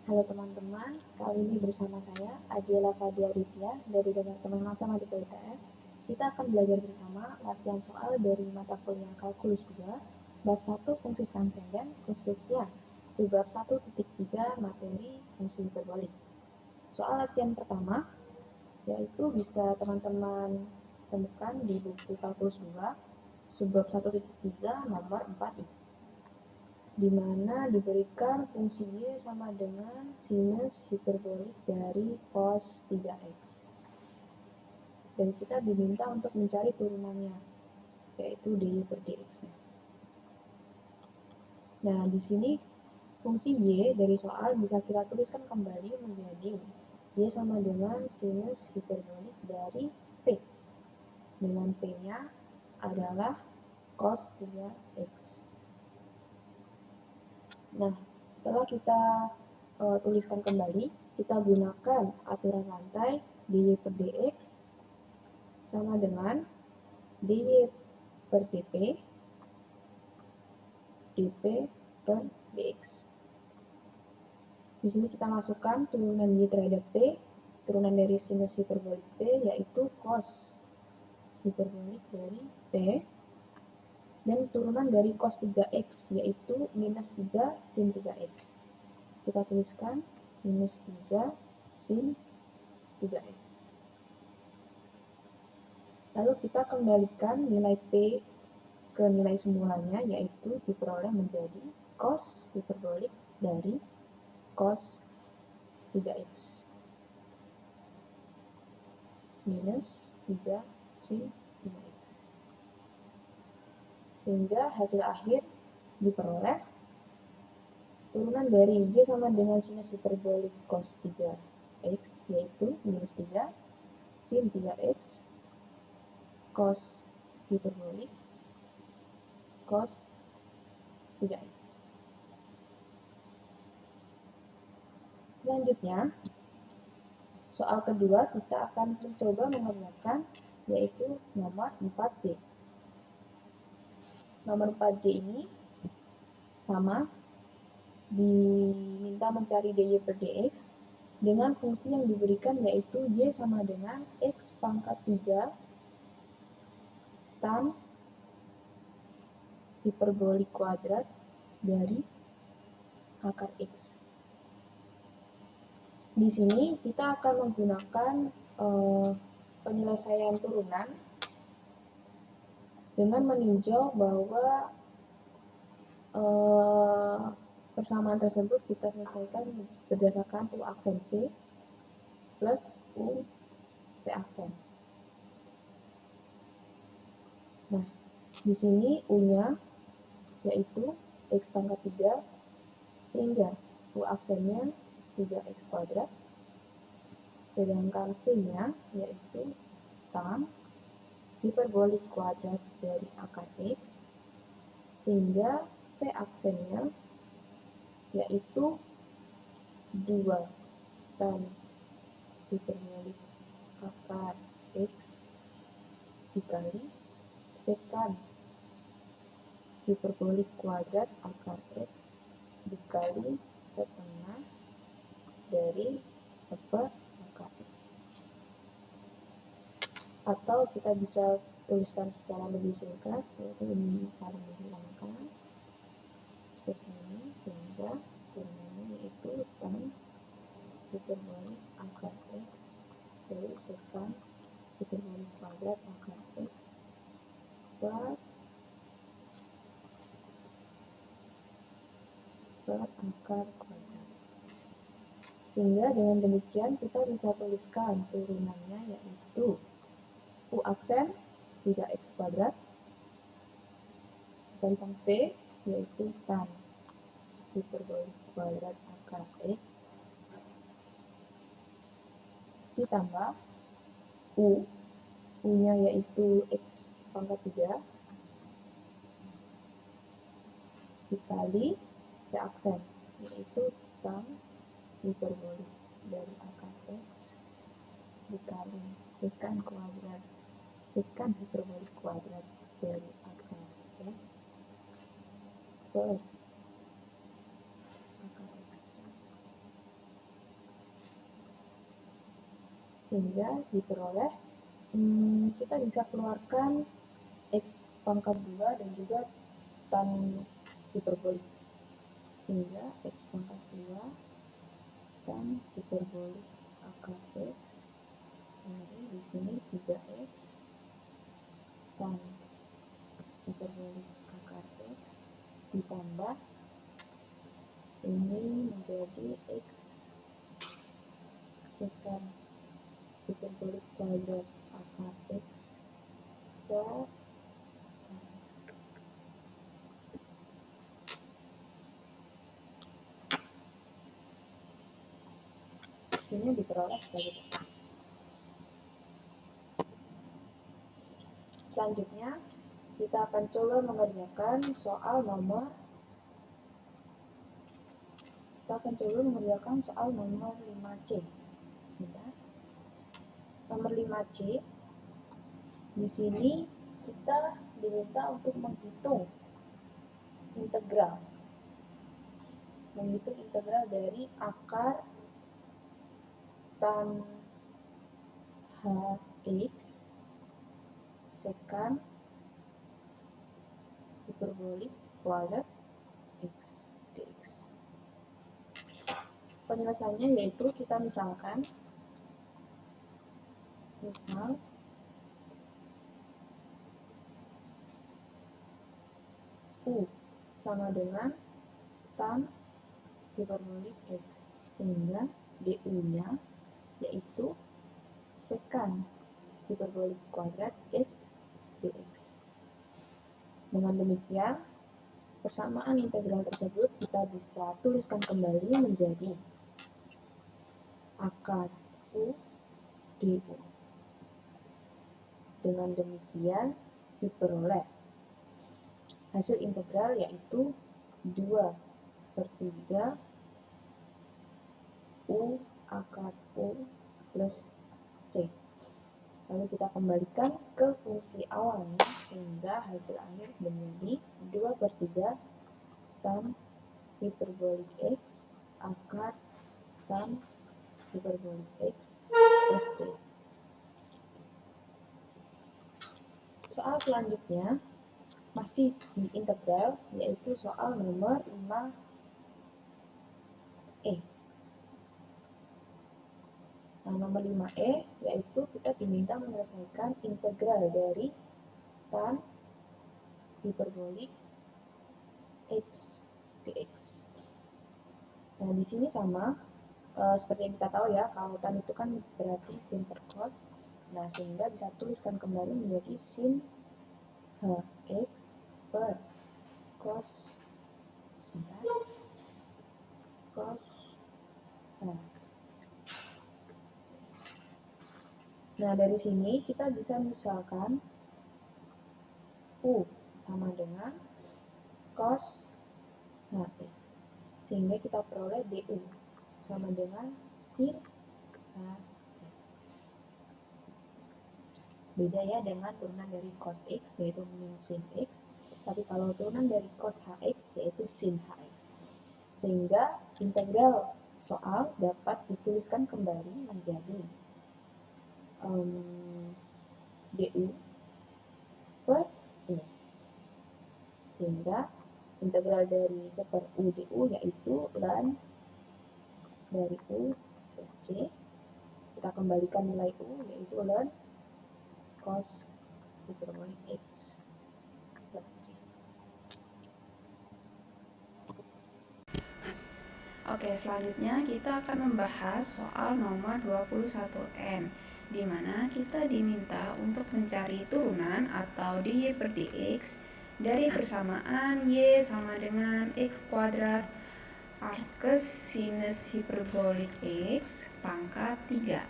Halo teman-teman, kali ini bersama saya Adiela Fadia Aditya dari Departemen Matematika IPS. Kita akan belajar bersama latihan soal dari mata kuliah Kalkulus 2, bab 1 fungsi transenden, khususnya subbab 1.3 materi fungsi hiperbolik. Soal latihan pertama, yaitu bisa teman-teman temukan di buku Kalkulus 2, subbab 1.3 nomor 4i, di mana diberikan fungsi Y sama dengan sinus hiperbolik dari cos 3x. Dan kita diminta untuk mencari turunannya, yaitu dy per dx. Nah, di sini fungsi Y dari soal bisa kita tuliskan kembali menjadi Y sama dengan sinus hiperbolik dari P. Dengan P-nya adalah cos 3x. Nah, setelah kita tuliskan kembali, kita gunakan aturan lantai dy per dx sama dengan dy per dp dp per dx. Di sini kita masukkan turunan y terhadap p, turunan dari sinus hiperbolik p yaitu cos hiperbolik dari p, dan turunan dari cos 3x yaitu minus 3 sin 3x. Kita tuliskan minus 3 sin 3x. Lalu kita kembalikan nilai P ke nilai semulanya, yaitu diperoleh menjadi cos hiperbolik dari cos 3x minus 3 sin 3x. Sehingga hasil akhir diperoleh turunan dari Y sama dengan sinus hiperbolik cos 3x, yaitu minus 3 sin 3x cos hiperbolik cos 3x. Selanjutnya, soal kedua kita akan mencoba mengerjakan yaitu nomor 4C. Nomor 4C ini sama, diminta mencari dy per dx dengan fungsi yang diberikan yaitu y sama dengan x pangkat 3 tan hiperbolik kuadrat dari akar x. Di sini kita akan menggunakan penyelesaian turunan dengan meninjau bahwa persamaan tersebut kita selesaikan berdasarkan U aksen P plus U P aksen. Nah, di sini U-nya yaitu X pangkat 3, sehingga U aksennya 3X kuadrat, sedangkan V-nya yaitu tan hiperbolik kuadrat dari akar X, sehingga V aksennya yaitu 2 tan hiperbolik akar X dikali sekan hiperbolik kuadrat akar X dikali setengah dari akar X. Atau kita bisa tuliskan secara lebih singkat, yaitu ini saling dihilangkan seperti ini, sehingga turunannya yaitu tan hiperbolik akar X dari sekan hiperbolik kuadrat akar X per akar kuadrat. Sehingga dengan demikian kita bisa tuliskan turunannya yaitu U aksen 3X kuadrat, sedangkan V yaitu tan hiperbolik kuadrat akar X ditambah U-nya yaitu X pangkat 3 dikali V aksen yaitu tan hiperbolik dari akar X dikali sekan hiperbolik kuadrat dari akar X per akar X. sehingga diperoleh kita bisa keluarkan X pangkat 2 dan juga tan hiperbolik, sehingga X pangkat 2 tan hiperbolik akar X dari di sini 3X tan hiperbolik akar X ditambah ini menjadi X sekan hiperbolik kuadrat akar X per sini diperoleh sebagai berikut. Selanjutnya kita akan coba mengerjakan soal nomor 5C. Sebentar. Nomor 5C. Di sini kita diminta untuk menghitung integral dari akar tan hx sekan hiperbolik kuadrat x dx. Penyelesaiannya yaitu kita misalkan U sama dengan tan hiperbolik x, sehingga du-nya yaitu sekan hiperbolik kuadrat x dx. Dengan demikian, persamaan integral tersebut kita bisa tuliskan kembali menjadi akar U du. Dengan demikian diperoleh hasil integral yaitu 2/3 U akar U plus C. Lalu kita kembalikan ke fungsi awalnya sehingga hasil akhir menjadi 2/3 tan hiperbolik X akar tan hiperbolik X plus C. Soal selanjutnya masih di integral, yaitu soal nomor 5E. Nah, nomor 5E yaitu kita diminta menyelesaikan integral dari tan hiperbolik x dx. Nah, di sini sama seperti yang kita tahu ya, kalau tan itu kan berarti sin per cos. Nah, sehingga bisa tuliskan kembali menjadi sin hx per cos cos h. Nah, dari sini kita bisa misalkan U sama dengan cos hx, sehingga kita peroleh du sama dengan sin hx. Beda ya dengan turunan dari cos x yaitu min sin x, tapi kalau turunan dari cos hx yaitu sin hx. Sehingga integral soal dapat dituliskan kembali menjadi du per u. Sehingga integral dari 1/u du yaitu ln dari u plus c. Kita kembalikan nilai u yaitu ln cos hiperbolik x plus c. Oke, selanjutnya kita akan membahas soal nomor 21N, di mana kita diminta untuk mencari turunan atau dy per dx dari persamaan y sama dengan x kuadrat arcus sinus hiperbolik x pangkat 3.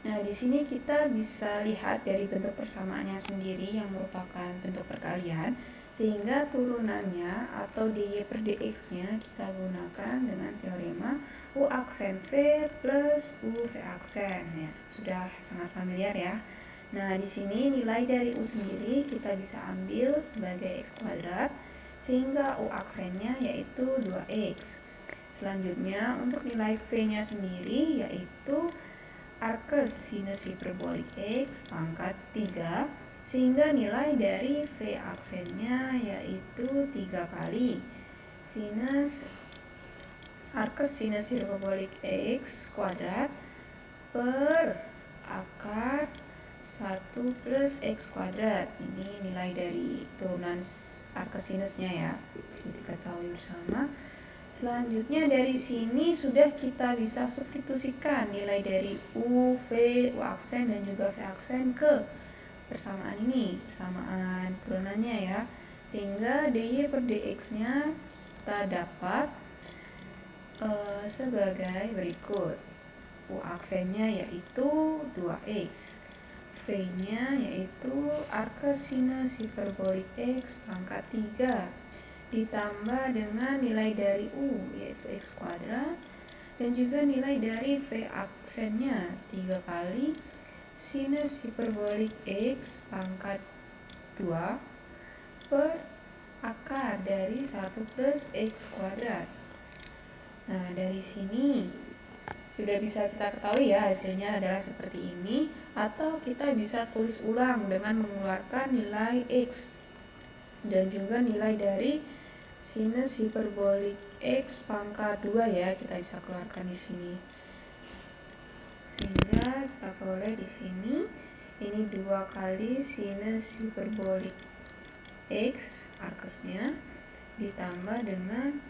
Nah, di sini kita bisa lihat dari bentuk persamaannya sendiri yang merupakan bentuk perkalian, sehingga turunannya atau dy per dx-nya kita gunakan dengan teorema U aksen V plus U V aksen. Ya, sudah sangat familiar ya. Nah, di sini nilai dari U sendiri kita bisa ambil sebagai x kuadrat, sehingga U aksennya yaitu 2x. Selanjutnya, untuk nilai V-nya sendiri yaitu arkes sinus hiperbolik X pangkat 3, sehingga nilai dari V aksennya yaitu 3 kali sinus arkes sinus hiperbolik X kuadrat per akar 1 plus X kuadrat. Ini nilai dari turunan arkes sinusnya ya, diketahui bersama. Selanjutnya dari sini sudah kita bisa substitusikan nilai dari U, V, U aksen dan juga V aksen ke persamaan ini, persamaan turunannya ya. Sehingga dy per dx nya kita dapat sebagai berikut. U aksennya yaitu 2x, V nya yaitu arkes sinus hiperbolik X pangkat 3 ditambah dengan nilai dari U yaitu X kuadrat dan juga nilai dari V aksennya 3 kali sinus hiperbolik X pangkat 2 per akar dari 1 plus X kuadrat. Nah, dari sini sudah bisa kita ketahui ya, hasilnya adalah seperti ini, atau kita bisa tulis ulang dengan mengeluarkan nilai X dan juga nilai dari sinus hiperbolik X pangkat 2 ya, kita bisa keluarkan di sini. Sehingga kita peroleh di sini ini 2 kali sinus hiperbolik X arkesnya ditambah dengan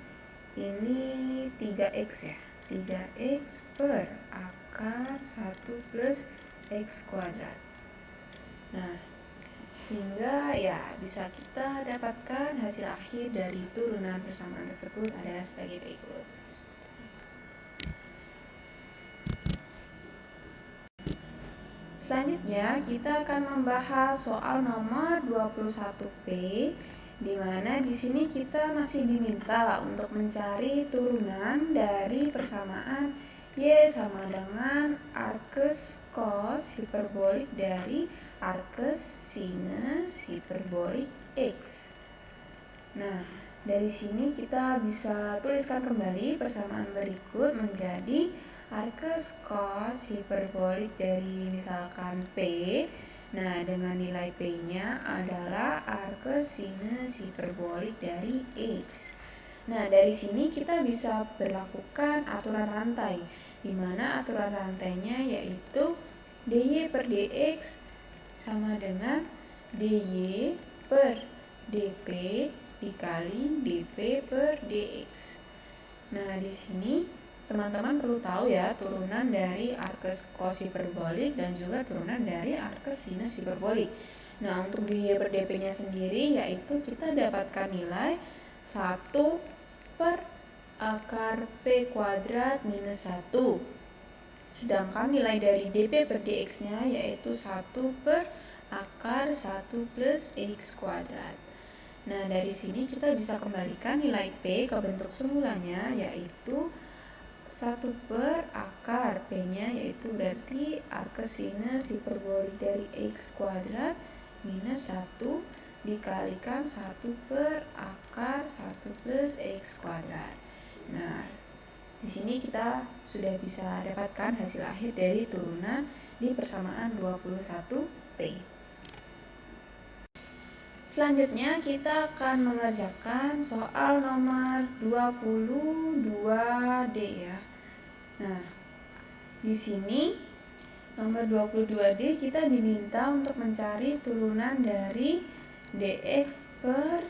ini 3x ya, 3x per akar 1 plus X kuadrat. Nah, sehingga ya bisa kita dapatkan hasil akhir dari turunan persamaan tersebut adalah sebagai berikut. Selanjutnya kita akan membahas soal nomor 21P, di mana di sini kita masih diminta untuk mencari turunan dari persamaan Y sama dengan arkes cos hiperbolik dari arkes sinus hiperbolik X. Nah, dari sini kita bisa tuliskan kembali persamaan berikut menjadi arkes cos hiperbolik dari misalkan P. Nah, dengan nilai P-nya adalah arkes sinus hiperbolik dari X. Nah, dari sini kita bisa berlakukan aturan rantai, di mana aturan rantainya yaitu dy per dx sama dengan dy per dp dikali dp per dx. Nah, di sini teman-teman perlu tahu ya turunan dari arkes cos hiperbolik dan juga turunan dari arkes sinus hiperbolik. Nah, untuk dy per dp nya sendiri yaitu kita dapatkan nilai 1 per akar p kuadrat minus 1. Sedangkan nilai dari dp per dx nya yaitu 1 per akar 1 plus x kuadrat. Nah, dari sini kita bisa kembalikan nilai p ke bentuk semulanya yaitu 1 per akar P-nya yaitu berarti arkes sinus hiperbolik dari X kuadrat minus 1 dikalikan 1 per akar 1 plus X kuadrat. Nah, di sini kita sudah bisa dapatkan hasil akhir dari turunan di persamaan 21P. Selanjutnya kita akan mengerjakan soal nomor 22D ya. Nah, di sini nomor 22D kita diminta untuk mencari turunan dari dx per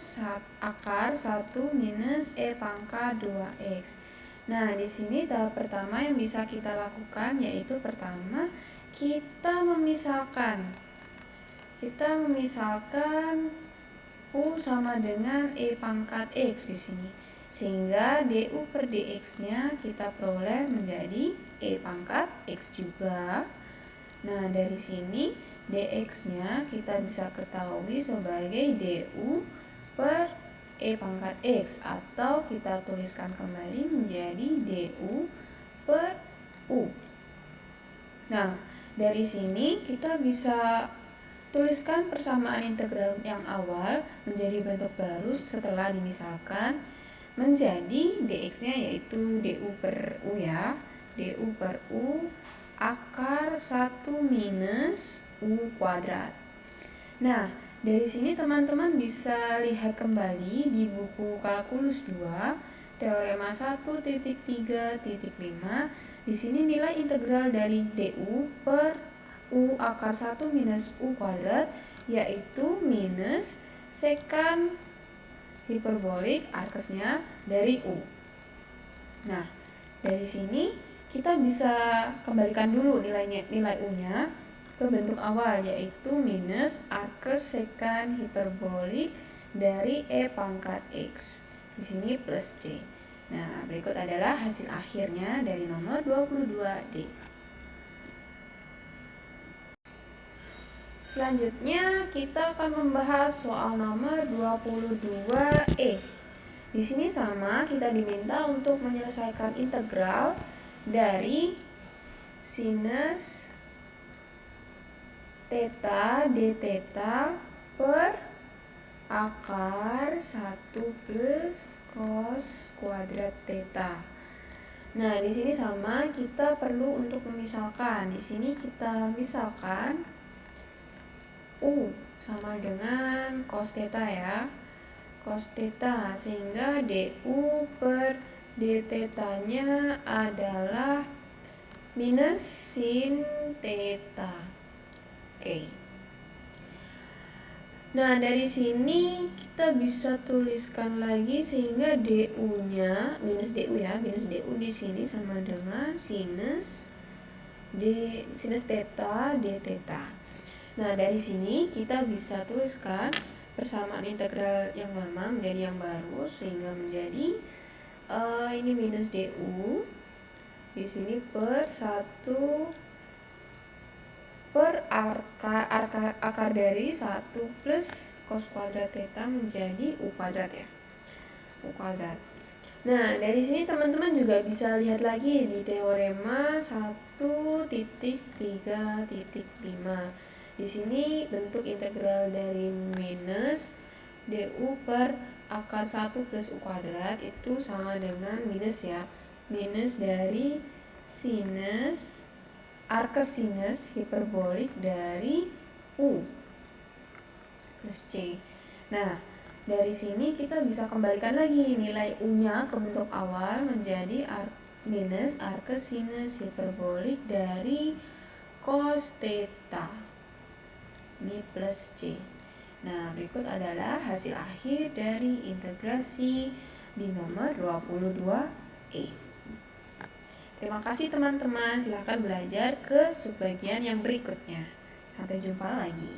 akar 1 minus e pangkat 2x. Nah, di sini tahap pertama yang bisa kita lakukan yaitu pertama kita memisahkan U sama dengan E pangkat X di sini. Sehingga DU per DX-nya kita peroleh menjadi E pangkat X juga. Nah, dari sini DX-nya kita bisa ketahui sebagai DU per E pangkat X atau kita tuliskan kembali menjadi DU per U. Nah, dari sini kita bisa tuliskan persamaan integral yang awal menjadi bentuk baru setelah dimisalkan menjadi dx-nya yaitu du per u ya. Du per u akar 1 minus U kuadrat. Nah, dari sini teman-teman bisa lihat kembali di buku kalkulus 2, teorema 1.3.5. Di sini nilai integral dari du per U akar 1 minus U kuadrat yaitu minus sekan hiperbolik arkesnya dari U. Nah, dari sini kita bisa kembalikan dulu nilai U-nya ke bentuk awal, yaitu minus arkes sekan hiperbolik dari E pangkat X. Di sini plus C. Nah, berikut adalah hasil akhirnya dari nomor 22D. Selanjutnya kita akan membahas soal nomor 22E. Di sini sama, kita diminta untuk menyelesaikan integral dari sinus theta d theta per akar 1 plus cos kuadrat theta. Nah, di sini sama, kita perlu untuk memisahkan. Di sini kita misalkan U sama dengan cos theta ya. Cos theta, sehingga du per d theta-nya adalah minus sin theta. Oke. Nah, dari sini kita bisa tuliskan lagi sehingga du-nya minus du ya, minus du di sini sama dengan sinus theta d theta. Nah, dari sini kita bisa tuliskan persamaan integral yang lama menjadi yang baru sehingga menjadi ini minus du di sini per 1 per akar dari 1 plus cos kuadrat theta menjadi U kuadrat ya. U kuadrat. Nah, dari sini teman-teman juga bisa lihat lagi di teorema 1.3.5. Di sini bentuk integral dari minus du per akar 1 plus U kuadrat itu sama dengan minus ya. Minus dari sinus arkes sinus hiperbolik dari U plus C. Nah, dari sini kita bisa kembalikan lagi nilai U-nya ke bentuk awal menjadi minus arkes sinus hiperbolik dari cos theta. Ini plus C. Nah, berikut adalah hasil akhir dari integrasi di nomor 22E. Terima kasih teman-teman, silahkan belajar ke subbagian yang berikutnya. Sampai jumpa lagi.